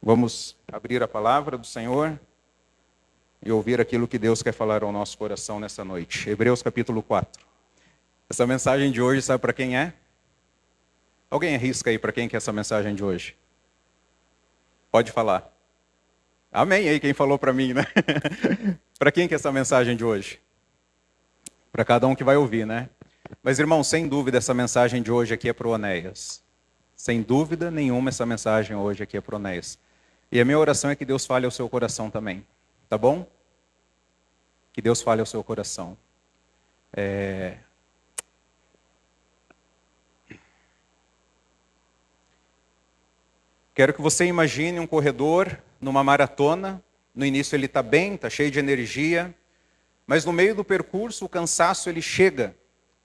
Vamos abrir a palavra do Senhor e ouvir aquilo que Deus quer falar ao nosso coração nessa noite. Hebreus capítulo 4. Essa mensagem de hoje, sabe para quem é? Alguém arrisca aí para quem que é essa mensagem de hoje? Pode falar. Amém aí quem falou para mim, né? Para quem que é essa mensagem de hoje? Para cada um que vai ouvir, né? Mas, irmão, sem dúvida essa mensagem de hoje aqui é para o Onéias. Sem dúvida nenhuma essa mensagem hoje aqui é para o Onéias. E a minha oração é que Deus fale ao seu coração também. Tá bom? Que Deus fale ao seu coração. Quero que você imagine um corredor numa maratona. No início ele está bem, está cheio de energia. Mas no meio do percurso o cansaço ele chega.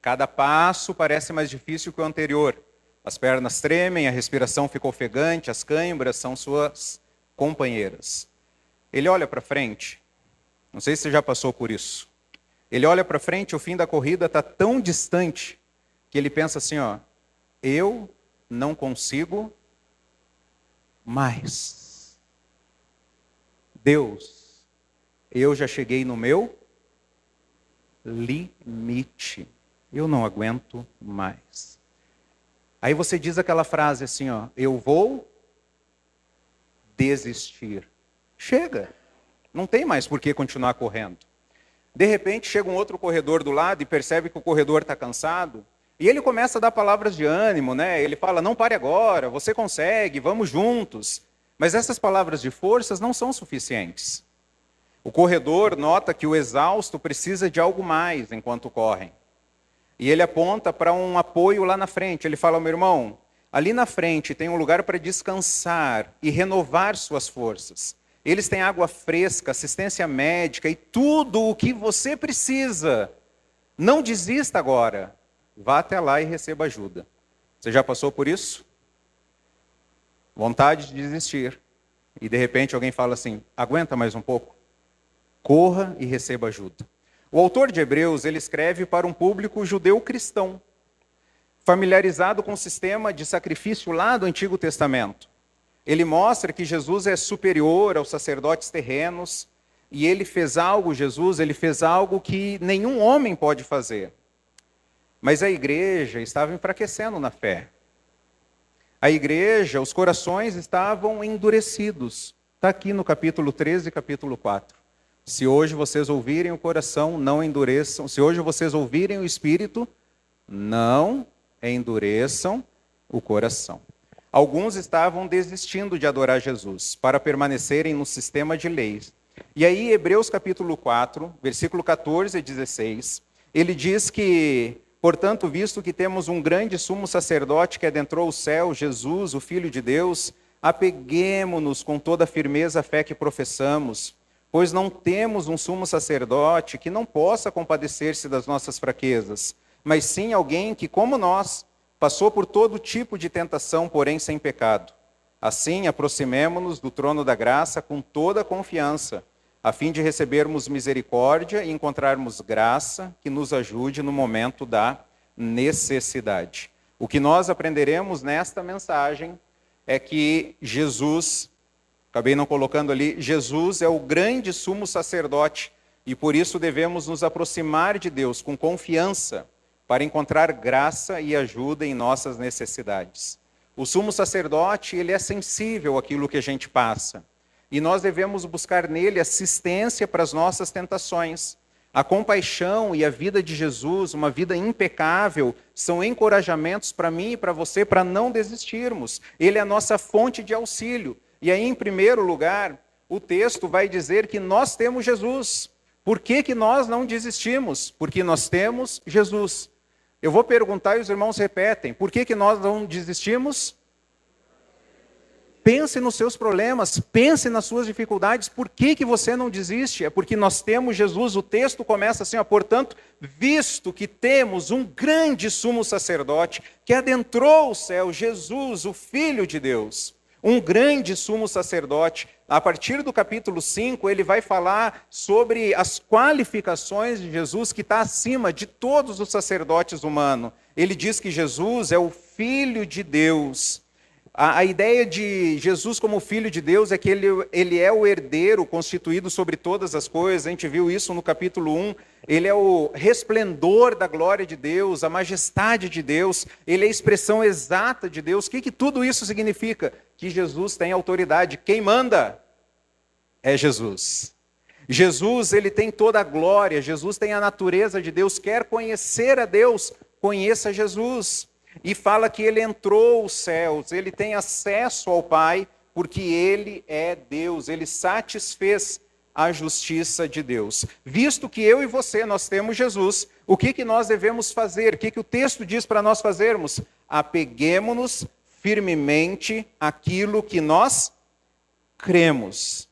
Cada passo parece mais difícil que o anterior. As pernas tremem, a respiração fica ofegante, as câimbras são suas companheiras. Ele olha para frente. Não sei se você já passou por isso. Ele olha para frente, o fim da corrida está tão distante que ele pensa assim, eu não consigo mais. Deus, eu já cheguei no meu limite. Eu não aguento mais. Aí você diz aquela frase assim, eu vou desistir. Chega. Não tem mais por que continuar correndo. De repente chega um outro corredor do lado e percebe que o corredor está cansado. E ele começa a dar palavras de ânimo, né? Ele fala, não pare agora, você consegue, vamos juntos. Mas essas palavras de forças não são suficientes. O corredor nota que o exausto precisa de algo mais enquanto correm. E ele aponta para um apoio lá na frente. Ele fala, meu irmão, ali na frente tem um lugar para descansar e renovar suas forças. Eles têm água fresca, assistência médica e tudo o que você precisa. Não desista agora. Vá até lá e receba ajuda. Você já passou por isso? Vontade de desistir. E de repente alguém fala assim, aguenta mais um pouco. Corra e receba ajuda. O autor de Hebreus, ele escreve para um público judeu-cristão, familiarizado com o sistema de sacrifício lá do Antigo Testamento. Ele mostra que Jesus é superior aos sacerdotes terrenos, e ele fez algo que nenhum homem pode fazer. Mas a igreja estava enfraquecendo na fé. A igreja, os corações estavam endurecidos. Está aqui no capítulo 13 e capítulo 4. Se hoje vocês ouvirem o coração, não endureçam. Se hoje vocês ouvirem o Espírito, não endureçam o coração. Alguns estavam desistindo de adorar Jesus para permanecerem no sistema de leis. E aí, Hebreus capítulo 4, versículo 14 e 16, ele diz que, portanto, visto que temos um grande sumo sacerdote que adentrou o céu, Jesus, o Filho de Deus, apeguemo-nos com toda a firmeza à fé que professamos, pois não temos um sumo sacerdote que não possa compadecer-se das nossas fraquezas, mas sim alguém que, como nós, passou por todo tipo de tentação, porém sem pecado. Assim, aproximemo-nos do trono da graça com toda a confiança, a fim de recebermos misericórdia e encontrarmos graça que nos ajude no momento da necessidade. O que nós aprenderemos nesta mensagem é que Jesus, acabei não colocando ali, Jesus é o grande sumo sacerdote e por isso devemos nos aproximar de Deus com confiança para encontrar graça e ajuda em nossas necessidades. O sumo sacerdote, ele é sensível àquilo que a gente passa e nós devemos buscar nele assistência para as nossas tentações. A compaixão e a vida de Jesus, uma vida impecável, são encorajamentos para mim e para você para não desistirmos. Ele é a nossa fonte de auxílio. E aí, em primeiro lugar, o texto vai dizer que nós temos Jesus. Por que nós não desistimos? Porque nós temos Jesus. Eu vou perguntar e os irmãos repetem. Por que nós não desistimos? Pense nos seus problemas, pense nas suas dificuldades. Por que você não desiste? É porque nós temos Jesus. O texto começa assim, portanto, visto que temos um grande sumo sacerdote que adentrou o céu, Jesus, o Filho de Deus. Um grande sumo sacerdote. A partir do capítulo 5, ele vai falar sobre as qualificações de Jesus, que está acima de todos os sacerdotes humanos. Ele diz que Jesus é o Filho de Deus. A ideia de Jesus como Filho de Deus é que ele é o herdeiro constituído sobre todas as coisas. A gente viu isso no capítulo 1. Ele é o resplendor da glória de Deus, a majestade de Deus. Ele é a expressão exata de Deus. O que tudo isso significa? Que Jesus tem autoridade. Quem manda é Jesus. Jesus, ele tem toda a glória. Jesus tem a natureza de Deus. Quer conhecer a Deus? Conheça Jesus. E fala que ele entrou os céus, ele tem acesso ao Pai, porque ele é Deus, ele satisfez a justiça de Deus. Visto que eu e você, nós temos Jesus, o que nós devemos fazer? O que o texto diz para nós fazermos? Apeguemo-nos firmemente àquilo que nós cremos.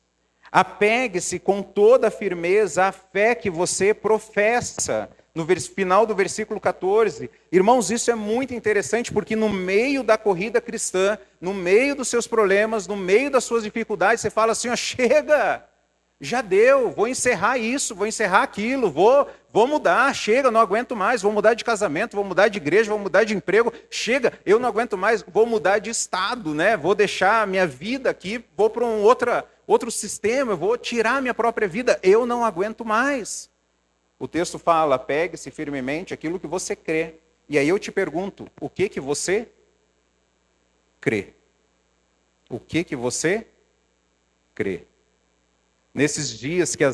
Apegue-se com toda a firmeza à fé que você professa. No final do versículo 14, irmãos, isso é muito interessante, porque no meio da corrida cristã, no meio dos seus problemas, no meio das suas dificuldades, você fala assim, ó, chega, já deu, vou encerrar isso, vou encerrar aquilo, vou mudar, chega, não aguento mais, vou mudar de casamento, vou mudar de igreja, vou mudar de emprego, chega, eu não aguento mais, vou mudar de estado, né? Vou deixar a minha vida aqui, vou para um outro sistema, eu vou tirar a minha própria vida, eu não aguento mais. O texto fala, pegue-se firmemente aquilo que você crê. E aí eu te pergunto, o que você crê? O que você crê? Nesses dias que a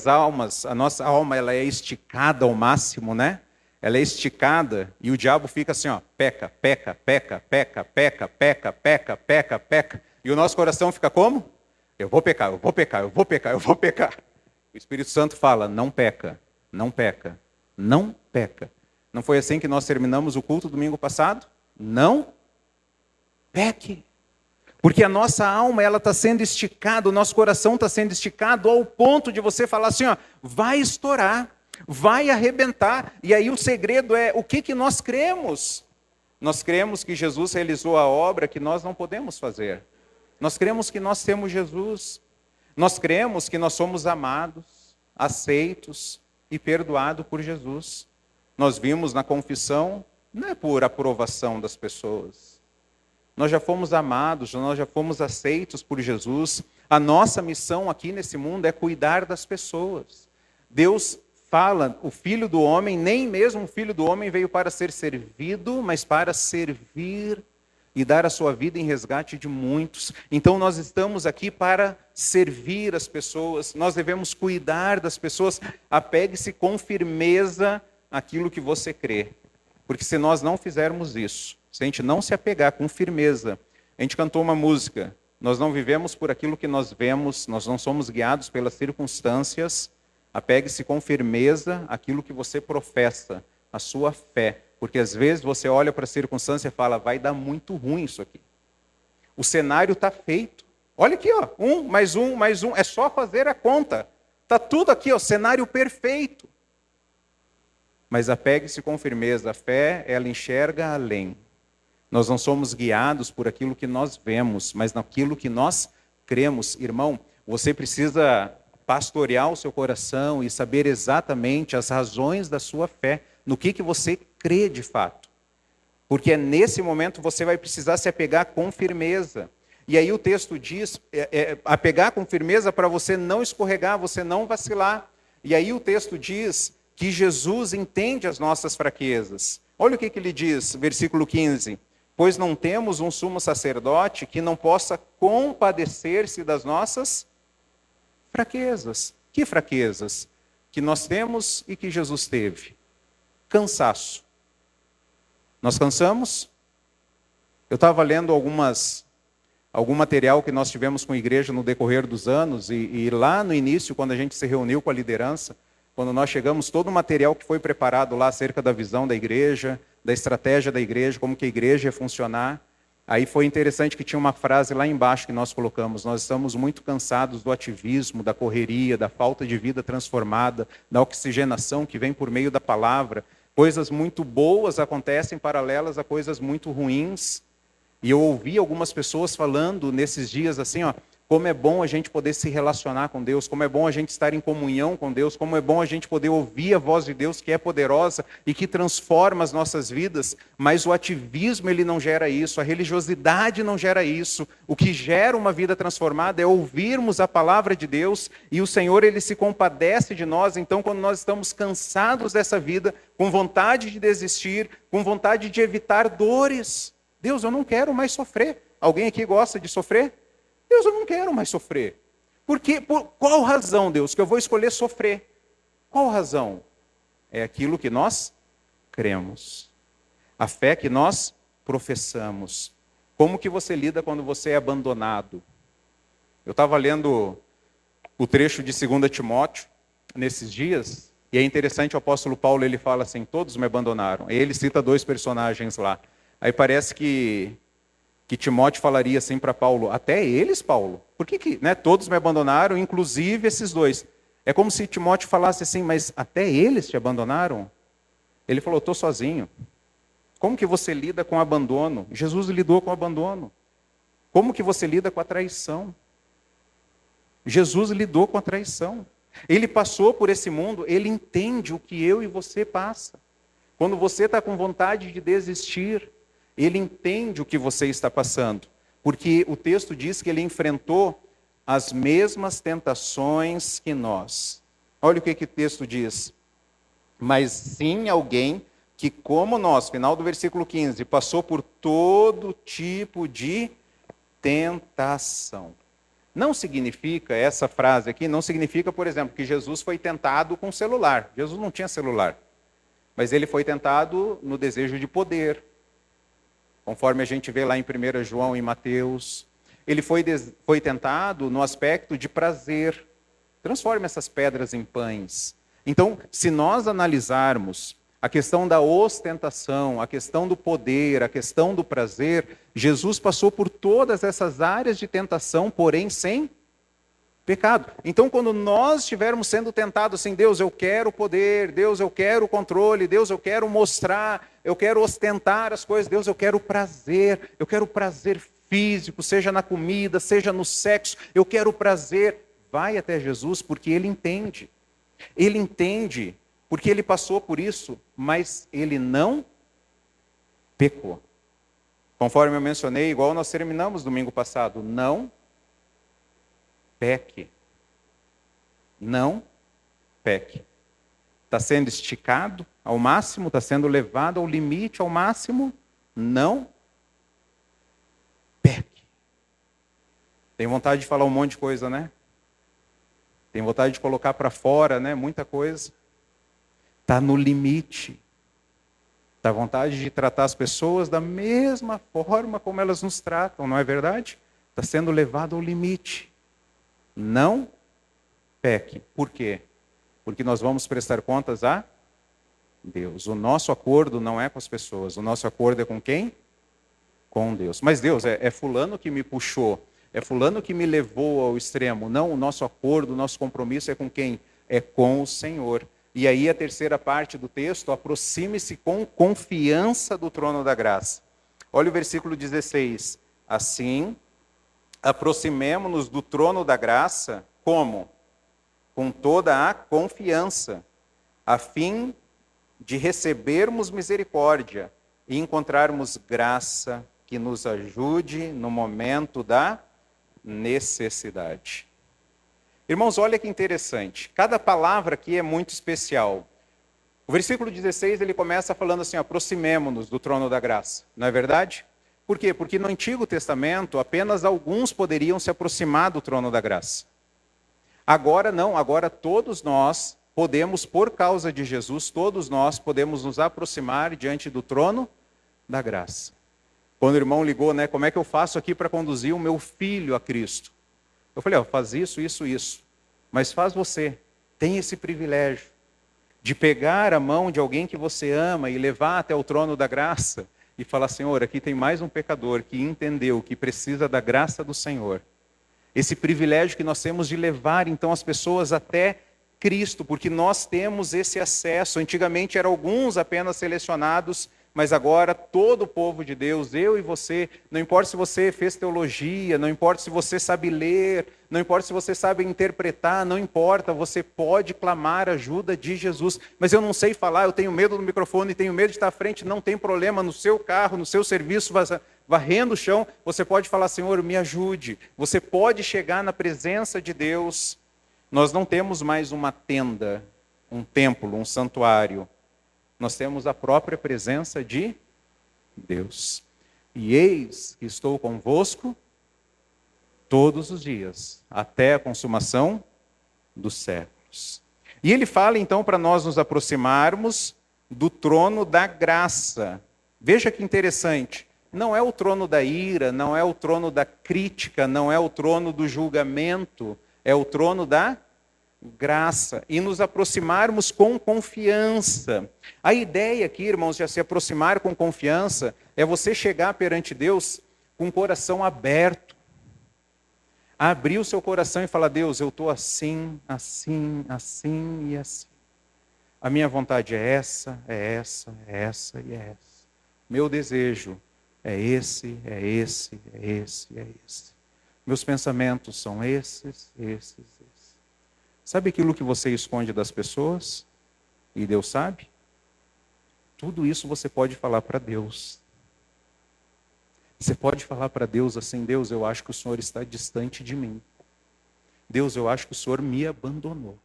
nossa alma ela é esticada ao máximo, né? Ela é esticada e o diabo fica assim, ó, peca, peca, peca, peca, peca, peca, peca, peca, peca. E o nosso coração fica como? Eu vou pecar, eu vou pecar, eu vou pecar, eu vou pecar. O Espírito Santo fala, não peca. Não peca, não peca. Não foi assim que nós terminamos o culto domingo passado? Não peque. Porque a nossa alma ela está sendo esticada, o nosso coração está sendo esticado ao ponto de você falar assim, ó, vai estourar, vai arrebentar. E aí o segredo é, o que nós cremos? Nós cremos que Jesus realizou a obra que nós não podemos fazer. Nós cremos que nós temos Jesus. Nós cremos que nós somos amados, aceitos, e perdoado por Jesus. Nós vimos na confissão, não é por aprovação das pessoas. Nós já fomos amados, nós já fomos aceitos por Jesus. A nossa missão aqui nesse mundo é cuidar das pessoas. Deus fala, o Filho do Homem, nem mesmo o Filho do Homem veio para ser servido, mas para servir e dar a sua vida em resgate de muitos. Então nós estamos aqui para servir as pessoas, nós devemos cuidar das pessoas. Apegue-se com firmeza àquilo que você crê. Porque se nós não fizermos isso, se a gente não se apegar com firmeza, a gente cantou uma música, nós não vivemos por aquilo que nós vemos, nós não somos guiados pelas circunstâncias. Apegue-se com firmeza àquilo que você professa, a sua fé. Porque às vezes você olha para a circunstância e fala, vai dar muito ruim isso aqui. O cenário está feito. Olha aqui, ó, 1 mais 1 mais 1, é só fazer a conta. Está tudo aqui, ó, cenário perfeito. Mas apegue-se com firmeza, a fé, ela enxerga além. Nós não somos guiados por aquilo que nós vemos, mas naquilo que nós cremos. Irmão, você precisa pastorear o seu coração e saber exatamente as razões da sua fé, no que você crê de fato. Porque nesse momento você vai precisar se apegar com firmeza. E aí o texto diz, apegar com firmeza para você não escorregar, você não vacilar. E aí o texto diz que Jesus entende as nossas fraquezas. Olha o que ele diz, versículo 15. Pois não temos um sumo sacerdote que não possa compadecer-se das nossas fraquezas. Que fraquezas? Que nós temos e que Jesus teve. Cansaço. Nós cansamos? Eu estava lendo algum material que nós tivemos com a igreja no decorrer dos anos, e lá no início, quando a gente se reuniu com a liderança, quando nós chegamos, todo o material que foi preparado lá acerca da visão da igreja, da estratégia da igreja, como que a igreja ia funcionar, aí foi interessante que tinha uma frase lá embaixo que nós colocamos, nós estamos muito cansados do ativismo, da correria, da falta de vida transformada, da oxigenação que vem por meio da palavra. Coisas muito boas acontecem paralelas a coisas muito ruins. E eu ouvi algumas pessoas falando nesses dias assim, ó, Como é bom a gente poder se relacionar com Deus, como é bom a gente estar em comunhão com Deus, como é bom a gente poder ouvir a voz de Deus que é poderosa e que transforma as nossas vidas, mas o ativismo ele não gera isso, a religiosidade não gera isso. O que gera uma vida transformada é ouvirmos a palavra de Deus e o Senhor ele se compadece de nós, então quando nós estamos cansados dessa vida, com vontade de desistir, com vontade de evitar dores. Deus, eu não quero mais sofrer. Alguém aqui gosta de sofrer? Deus, eu não quero mais sofrer. Por qual razão, Deus, que eu vou escolher sofrer? Qual razão? É aquilo que nós cremos. A fé que nós professamos. Como que você lida quando você é abandonado? Eu estava lendo o trecho de 2 Timóteo nesses dias, e é interessante, o apóstolo Paulo ele fala assim, todos me abandonaram. Aí ele cita 2 personagens lá. Aí parece que Timóteo falaria assim para Paulo, até eles, Paulo? Por que todos me abandonaram, inclusive esses 2? É como se Timóteo falasse assim, mas até eles te abandonaram? Ele falou, estou sozinho. Como que você lida com o abandono? Jesus lidou com o abandono. Como que você lida com a traição? Jesus lidou com a traição. Ele passou por esse mundo, ele entende o que eu e você passa. Quando você está com vontade de desistir, ele entende o que você está passando, porque o texto diz que ele enfrentou as mesmas tentações que nós. Olha o que o texto diz. Mas sim alguém que, como nós, final do versículo 15, passou por todo tipo de tentação. Não significa, essa frase aqui, não significa, por exemplo, que Jesus foi tentado com celular. Jesus não tinha celular, mas ele foi tentado no desejo de poder. Conforme a gente vê lá em 1 João e Mateus, ele foi tentado no aspecto de prazer. Transforme essas pedras em pães. Então, se nós analisarmos a questão da ostentação, a questão do poder, a questão do prazer, Jesus passou por todas essas áreas de tentação, porém sem pecado. Então, quando nós estivermos sendo tentados assim, Deus, eu quero poder, Deus, eu quero controle, Deus, eu quero mostrar, eu quero ostentar as coisas, Deus, eu quero prazer físico, seja na comida, seja no sexo, eu quero prazer. Vai até Jesus, porque Ele entende. Ele entende, porque Ele passou por isso, mas Ele não pecou. Conforme eu mencionei, igual nós terminamos domingo passado, não peque. Não peque. Está sendo esticado ao máximo, está sendo levado ao limite ao máximo, não peque. Tem vontade de falar um monte de coisa, né? Tem vontade de colocar para fora, né? Muita coisa. Está no limite. Dá vontade de tratar as pessoas da mesma forma como elas nos tratam, não é verdade? Está sendo levado ao limite. Não peque. Por quê? Porque nós vamos prestar contas a Deus. O nosso acordo não é com as pessoas. O nosso acordo é com quem? Com Deus. Mas Deus, é fulano que me puxou. É fulano que me levou ao extremo. Não, o nosso acordo, o nosso compromisso é com quem? É com o Senhor. E aí a terceira parte do texto, aproxime-se com confiança do trono da graça. Olha o versículo 16. Assim, aproximemo-nos do trono da graça, como? Com toda a confiança, a fim de recebermos misericórdia e encontrarmos graça que nos ajude no momento da necessidade. Irmãos, olha que interessante. Cada palavra aqui é muito especial. O versículo 16, ele começa falando assim, aproximemo-nos do trono da graça. Não é verdade? Por quê? Porque no Antigo Testamento, apenas alguns poderiam se aproximar do trono da graça. Agora não, agora todos nós podemos, por causa de Jesus, todos nós podemos nos aproximar diante do trono da graça. Quando o irmão ligou, né, como é que eu faço aqui para conduzir o meu filho a Cristo? Eu falei, faz isso. Mas faz você. Tem esse privilégio de pegar a mão de alguém que você ama e levar até o trono da graça e falar, Senhor, aqui tem mais um pecador que entendeu que precisa da graça do Senhor. Esse privilégio que nós temos de levar, então, as pessoas até Cristo, porque nós temos esse acesso. Antigamente eram alguns apenas selecionados mas agora todo o povo de Deus, eu e você, não importa se você fez teologia, não importa se você sabe ler, não importa se você sabe interpretar, não importa, você pode clamar a ajuda de Jesus. Mas eu não sei falar, eu tenho medo do microfone, tenho medo de estar à frente, não tem problema, no seu carro, no seu serviço, varrendo o chão, você pode falar, Senhor, me ajude. Você pode chegar na presença de Deus. Nós não temos mais uma tenda, um templo, um santuário. Nós temos a própria presença de Deus. E eis que estou convosco todos os dias, até a consumação dos séculos. E ele fala então para nós nos aproximarmos do trono da graça. Veja que interessante. Não é o trono da ira, não é o trono da crítica, não é o trono do julgamento, é o trono da graça, e nos aproximarmos com confiança. A ideia aqui, irmãos, de se aproximar com confiança, é você chegar perante Deus com o coração aberto. Abrir o seu coração e falar, Deus, eu estou assim, assim, assim e assim. A minha vontade é essa, é essa, é essa e é essa. Meu desejo é esse, é esse, é esse, é esse. Meus pensamentos são esses, esses, esses. Sabe aquilo que você esconde das pessoas? E Deus sabe? Tudo isso você pode falar para Deus. Você pode falar para Deus assim, Deus, eu acho que o Senhor está distante de mim. Deus, eu acho que o Senhor me abandonou.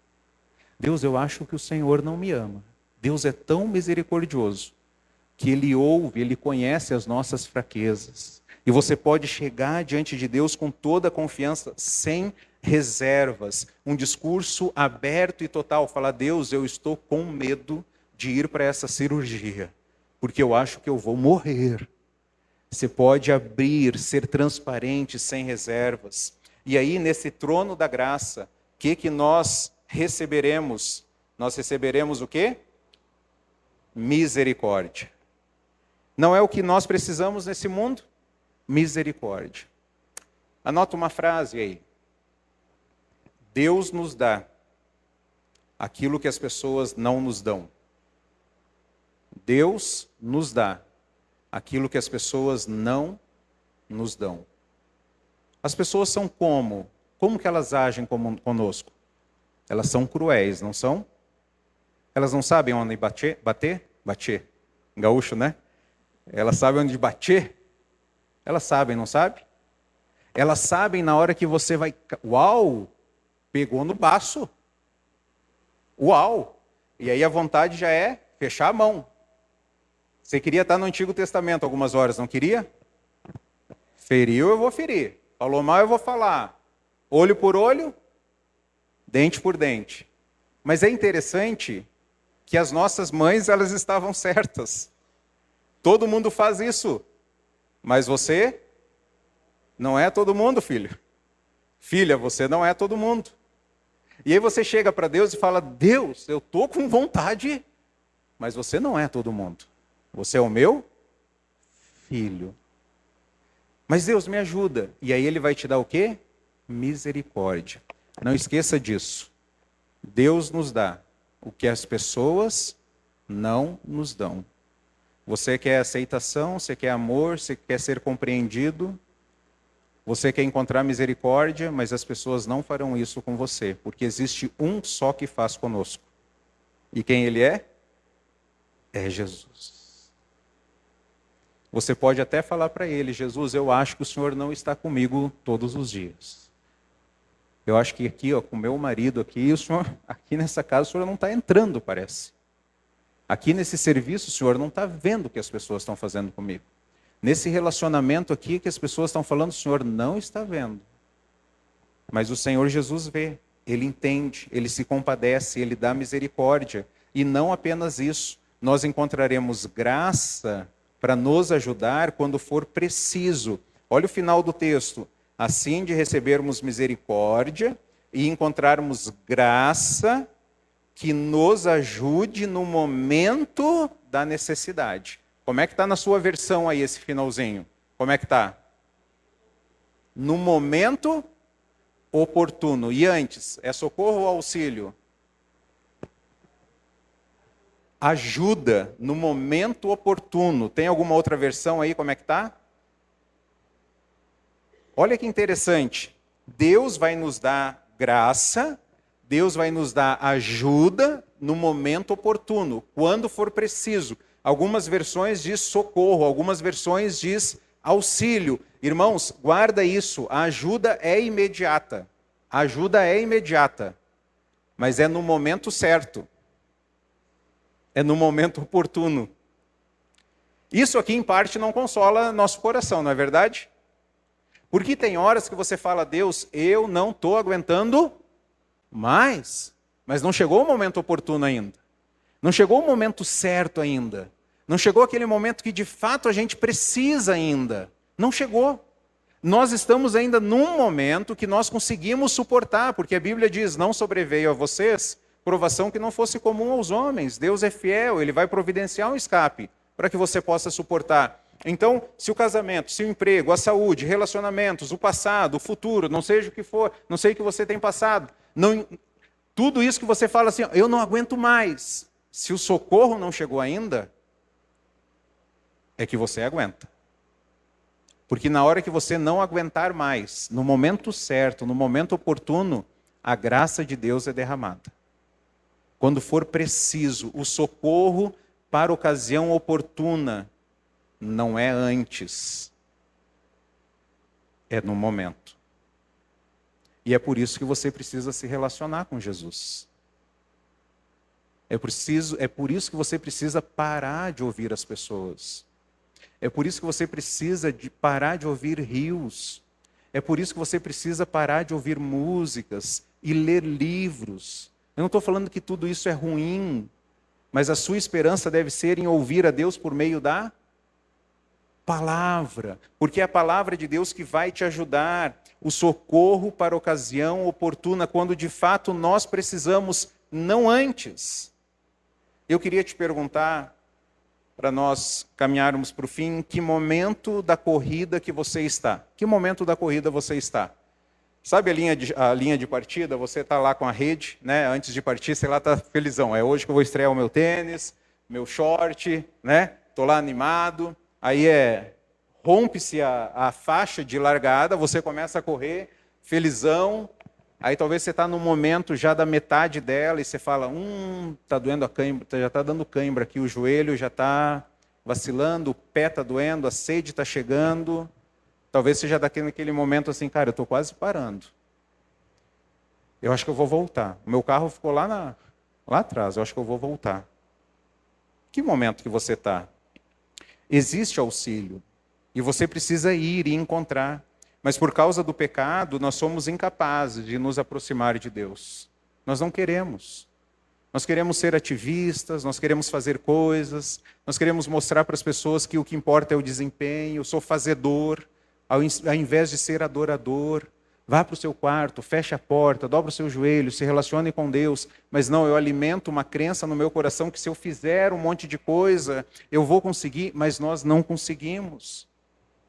Deus, eu acho que o Senhor não me ama. Deus é tão misericordioso que Ele ouve, Ele conhece as nossas fraquezas. E você pode chegar diante de Deus com toda a confiança, sem reservas, um discurso aberto e total. Falar, Deus, eu estou com medo de ir para essa cirurgia, porque eu acho que eu vou morrer. Você pode abrir, ser transparente, sem reservas. E aí, nesse trono da graça, o que nós receberemos? Nós receberemos o quê? Misericórdia. Não é o que nós precisamos nesse mundo? Misericórdia. Anota uma frase aí. Deus nos dá aquilo que as pessoas não nos dão. Deus nos dá aquilo que as pessoas não nos dão. As pessoas são como? Como que elas agem conosco? Elas são cruéis, não são? Elas não sabem onde bater? Bater. Gaúcho, né? Elas sabem onde bater? Elas sabem, não sabem? Elas sabem na hora que você vai... Uau! Pegou no baço. Uau! E aí a vontade já é fechar a mão. Você queria estar no Antigo Testamento algumas horas, não queria? Feriu, eu vou ferir. Falou mal, eu vou falar. Olho por olho, dente por dente. Mas é interessante que as nossas mães, elas estavam certas. Todo mundo faz isso. Mas você não é todo mundo, filho. Filha, você não é todo mundo. E aí você chega para Deus e fala, Deus, eu estou com vontade, mas você não é todo mundo. Você é o meu filho. Mas Deus me ajuda. E aí Ele vai te dar o quê? Misericórdia. Não esqueça disso. Deus nos dá o que as pessoas não nos dão. Você quer aceitação, você quer amor, você quer ser compreendido, você quer encontrar misericórdia, mas as pessoas não farão isso com você, porque existe um só que faz conosco. E quem Ele é? É Jesus. Você pode até falar para Ele, Jesus, eu acho que o Senhor não está comigo todos os dias. Eu acho que aqui, ó, com o meu marido aqui, o Senhor, aqui nessa casa, o Senhor não está entrando, parece. Aqui nesse serviço, o Senhor não está vendo o que as pessoas estão fazendo comigo. Nesse relacionamento aqui que as pessoas estão falando, o Senhor não está vendo. Mas o Senhor Jesus vê, Ele entende, Ele se compadece, Ele dá misericórdia. E não apenas isso, nós encontraremos graça para nos ajudar quando for preciso. Olha o final do texto. Assim de recebermos misericórdia e encontrarmos graça que nos ajude no momento da necessidade. Como é que está na sua versão aí esse finalzinho? Como é que está? No momento oportuno. E antes, é socorro ou auxílio? ajuda no momento oportuno. Tem alguma outra versão aí, como é que está? Olha que interessante. Deus vai nos dar graça, Deus vai nos dar ajuda no momento oportuno, quando for preciso. Algumas versões diz socorro, algumas versões diz auxílio. Irmãos, guarda isso, a ajuda é imediata. A ajuda é imediata, mas é no momento certo. É no momento oportuno. Isso aqui, em parte, não consola nosso coração, não é verdade? Porque tem horas que você fala, Deus, eu não estou aguentando mais. Mas não chegou o momento oportuno ainda. Não chegou o momento certo ainda. Não chegou aquele momento que de fato a gente precisa ainda. Não chegou. Nós estamos ainda num momento que nós conseguimos suportar, porque a Bíblia diz, não sobreveio a vocês provação que não fosse comum aos homens. Deus é fiel, Ele vai providenciar um escape para que você possa suportar. Então, se o casamento, se o emprego, a saúde, relacionamentos, o passado, o futuro, não seja o que for, não sei o que você tem passado, tudo isso que você fala assim, eu não aguento mais. Se o socorro não chegou ainda, é que você aguenta. Porque na hora que você não aguentar mais, no momento certo, no momento oportuno, a graça de Deus é derramada. Quando for preciso, o socorro para a ocasião oportuna, não é antes, é no momento. E é por isso que você precisa se relacionar com Jesus. É por isso que você precisa parar de ouvir as pessoas. É por isso que você precisa parar de ouvir rios. É por isso que você precisa parar de ouvir músicas e ler livros. Eu não estou falando que tudo isso é ruim, mas a sua esperança deve ser em ouvir a Deus por meio da palavra, porque é a palavra de Deus que vai te ajudar, o socorro para a ocasião oportuna, quando de fato nós precisamos, não antes. Eu queria te perguntar, para nós caminharmos para o fim, que momento da corrida que você está? Que momento da corrida você está? Sabe a linha de partida? Você está lá com a rede, né? Antes de partir, sei lá, está felizão. É hoje que eu vou estrear o meu tênis, meu short, né? Estou lá animado. Aí rompe-se a faixa de largada, você começa a correr, felizão. Aí talvez você está no momento já da metade dela e você fala, está doendo a cãibra, já está dando cãibra aqui, o joelho já está vacilando, o pé está doendo, a sede está chegando. Talvez seja naquele momento assim, cara, eu estou quase parando. Eu acho que eu vou voltar. O meu carro ficou lá atrás, eu acho que eu vou voltar. Que momento que você está? Existe auxílio. E você precisa ir e encontrar. Mas por causa do pecado, nós somos incapazes de nos aproximar de Deus. Nós não queremos. Nós queremos ser ativistas, nós queremos fazer coisas, nós queremos mostrar para as pessoas que o que importa é o desempenho, eu sou fazedor, ao invés de ser adorador. Vá para o seu quarto, feche a porta, dobra o seu joelho, se relacione com Deus. Mas não, eu alimento uma crença no meu coração que se eu fizer um monte de coisa, eu vou conseguir, mas nós não conseguimos.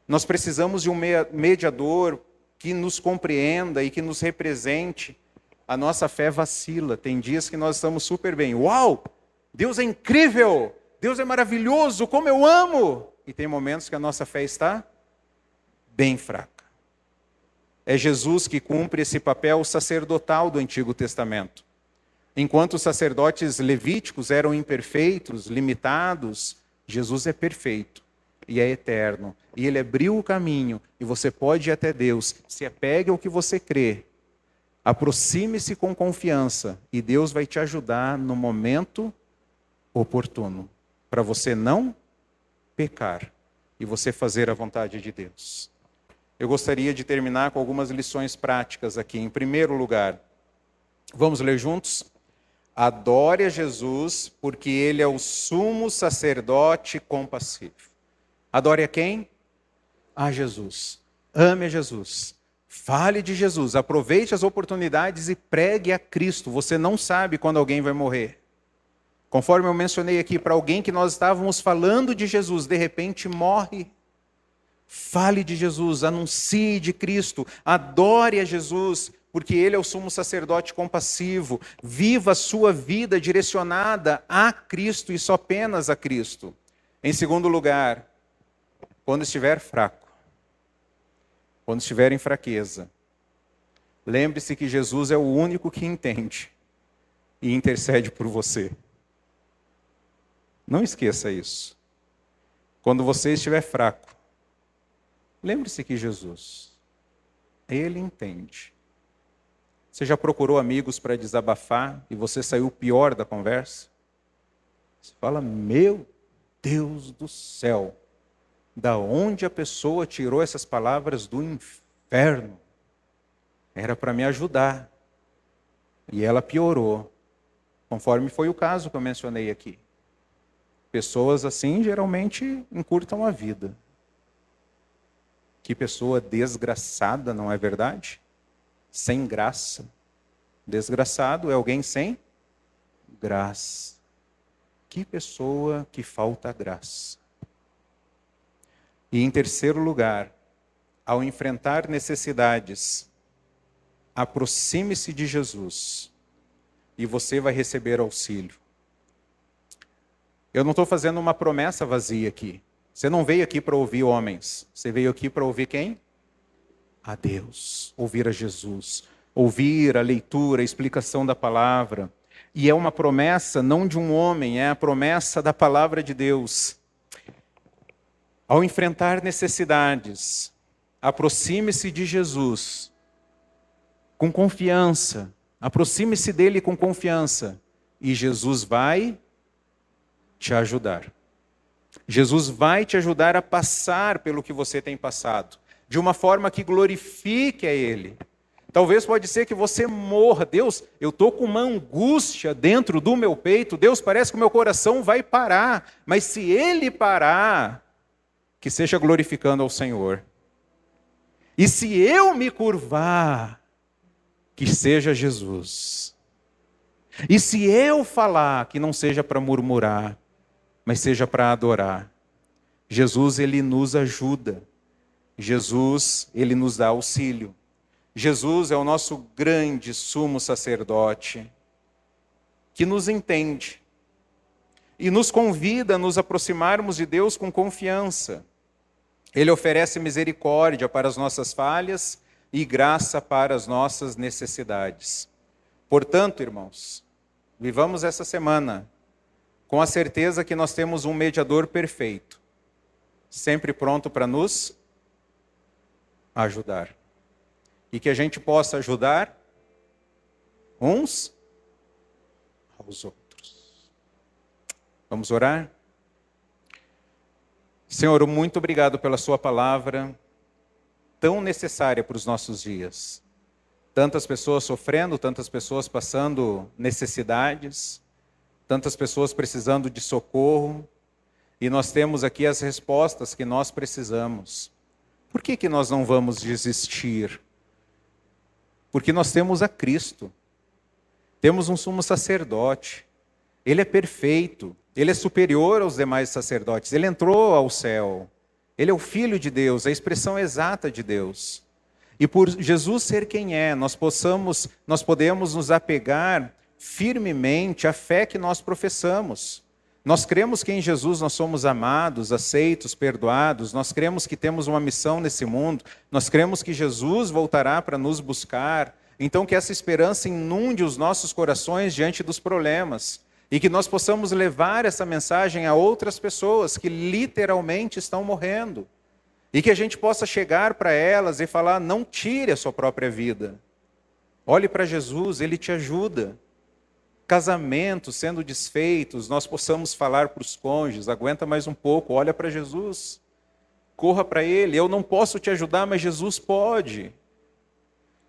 Nós precisamos de um mediador que nos compreenda e que nos represente. A nossa fé vacila. Tem dias que nós estamos super bem. Uau! Deus é incrível! Deus é maravilhoso! Como eu amo! E tem momentos que a nossa fé está bem fraca. É Jesus que cumpre esse papel sacerdotal do Antigo Testamento. Enquanto os sacerdotes levíticos eram imperfeitos, limitados, Jesus é perfeito e é eterno. E Ele abriu o caminho e você pode ir até Deus. Se apegue ao que você crê. Aproxime-se com confiança e Deus vai te ajudar no momento oportuno. Para você não pecar e você fazer a vontade de Deus. Eu gostaria de terminar com algumas lições práticas aqui. Em primeiro lugar, vamos ler juntos? Adore a Jesus, porque Ele é o sumo sacerdote compassivo. Adore a quem? A Jesus. Ame a Jesus. Fale de Jesus. Aproveite as oportunidades e pregue a Cristo. Você não sabe quando alguém vai morrer. Conforme eu mencionei aqui, para alguém que nós estávamos falando de Jesus, de repente morre. Fale de Jesus, anuncie de Cristo, adore a Jesus, porque Ele é o sumo sacerdote compassivo. Viva a sua vida direcionada a Cristo e só apenas a Cristo. Em segundo lugar, quando estiver fraco, quando estiver em fraqueza, lembre-se que Jesus é o único que entende e intercede por você. Não esqueça isso. Quando você estiver fraco, lembre-se que Jesus, Ele entende. Você já procurou amigos para desabafar e você saiu pior da conversa? Você fala, meu Deus do céu, da onde a pessoa tirou essas palavras do inferno? Era para me ajudar. E ela piorou, conforme foi o caso que eu mencionei aqui. Pessoas assim geralmente encurtam a vida. Que pessoa desgraçada, não é verdade? Sem graça. Desgraçado é alguém sem graça. Que pessoa que falta graça. E em terceiro lugar, ao enfrentar necessidades, aproxime-se de Jesus e você vai receber auxílio. Eu não estou fazendo uma promessa vazia aqui. Você não veio aqui para ouvir homens. Você veio aqui para ouvir quem? A Deus. Ouvir a Jesus. Ouvir a leitura, a explicação da palavra. E é uma promessa não de um homem, é a promessa da palavra de Deus. Ao enfrentar necessidades, aproxime-se de Jesus com confiança. Aproxime-se dele com confiança. E Jesus vai te ajudar. Jesus vai te ajudar a passar pelo que você tem passado, de uma forma que glorifique a Ele. Talvez pode ser que você morra. Deus, eu estou com uma angústia dentro do meu peito. Deus, parece que o meu coração vai parar. Mas se Ele parar, que seja glorificando ao Senhor. E se eu me curvar, que seja Jesus. E se eu falar, que não seja para murmurar, mas seja para adorar. Jesus, Ele nos ajuda. Jesus, Ele nos dá auxílio. Jesus é o nosso grande sumo sacerdote, que nos entende e nos convida a nos aproximarmos de Deus com confiança. Ele oferece misericórdia para as nossas falhas e graça para as nossas necessidades. Portanto, irmãos, vivamos essa semana com a certeza que nós temos um mediador perfeito, sempre pronto para nos ajudar. E que a gente possa ajudar uns aos outros. Vamos orar? Senhor, muito obrigado pela sua palavra, tão necessária para os nossos dias. Tantas pessoas sofrendo, tantas pessoas passando necessidades, tantas pessoas precisando de socorro, e nós temos aqui as respostas que nós precisamos. Por que nós não vamos desistir? Porque nós temos a Cristo. Temos um sumo sacerdote. Ele é perfeito. Ele é superior aos demais sacerdotes. Ele entrou ao céu. Ele é o Filho de Deus, a expressão exata de Deus. E por Jesus ser quem é, nós podemos nos apegar firmemente à fé que nós professamos. Nós cremos que em Jesus nós somos amados, aceitos, perdoados. Nós cremos que temos uma missão nesse mundo. Nós cremos que Jesus voltará para nos buscar. Então que essa esperança inunde os nossos corações diante dos problemas. E que nós possamos levar essa mensagem a outras pessoas que literalmente estão morrendo. E que a gente possa chegar para elas e falar, não tire a sua própria vida. Olhe para Jesus, Ele te ajuda. Casamentos sendo desfeitos, nós possamos falar para os cônjuges, aguenta mais um pouco, olha para Jesus. Corra para Ele, eu não posso te ajudar, mas Jesus pode.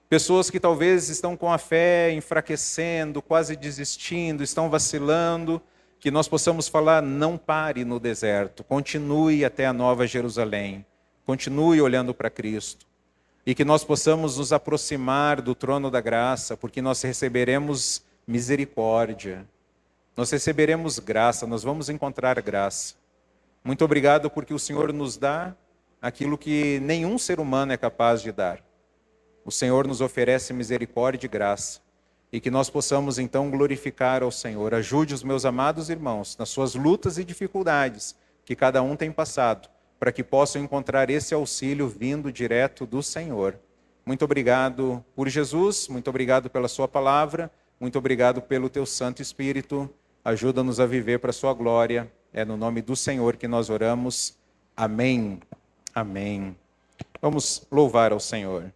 Pessoas que talvez estão com a fé enfraquecendo, quase desistindo, estão vacilando, que nós possamos falar, não pare no deserto, continue até a Nova Jerusalém, continue olhando para Cristo. E que nós possamos nos aproximar do trono da graça, porque nós receberemos misericórdia, nós receberemos graça, nós vamos encontrar graça. Muito obrigado porque o Senhor nos dá aquilo que nenhum ser humano é capaz de dar. o Senhor nos oferece misericórdia e graça, e que nós possamos então glorificar ao Senhor. Ajude os meus amados irmãos nas suas lutas e dificuldades que cada um tem passado, para que possam encontrar esse auxílio vindo direto do Senhor. Muito obrigado por Jesus, muito obrigado pela sua palavra, muito obrigado pelo teu Santo Espírito. Ajuda-nos a viver para a sua glória. É no nome do Senhor que nós oramos. Amém. Amém. Vamos louvar ao Senhor.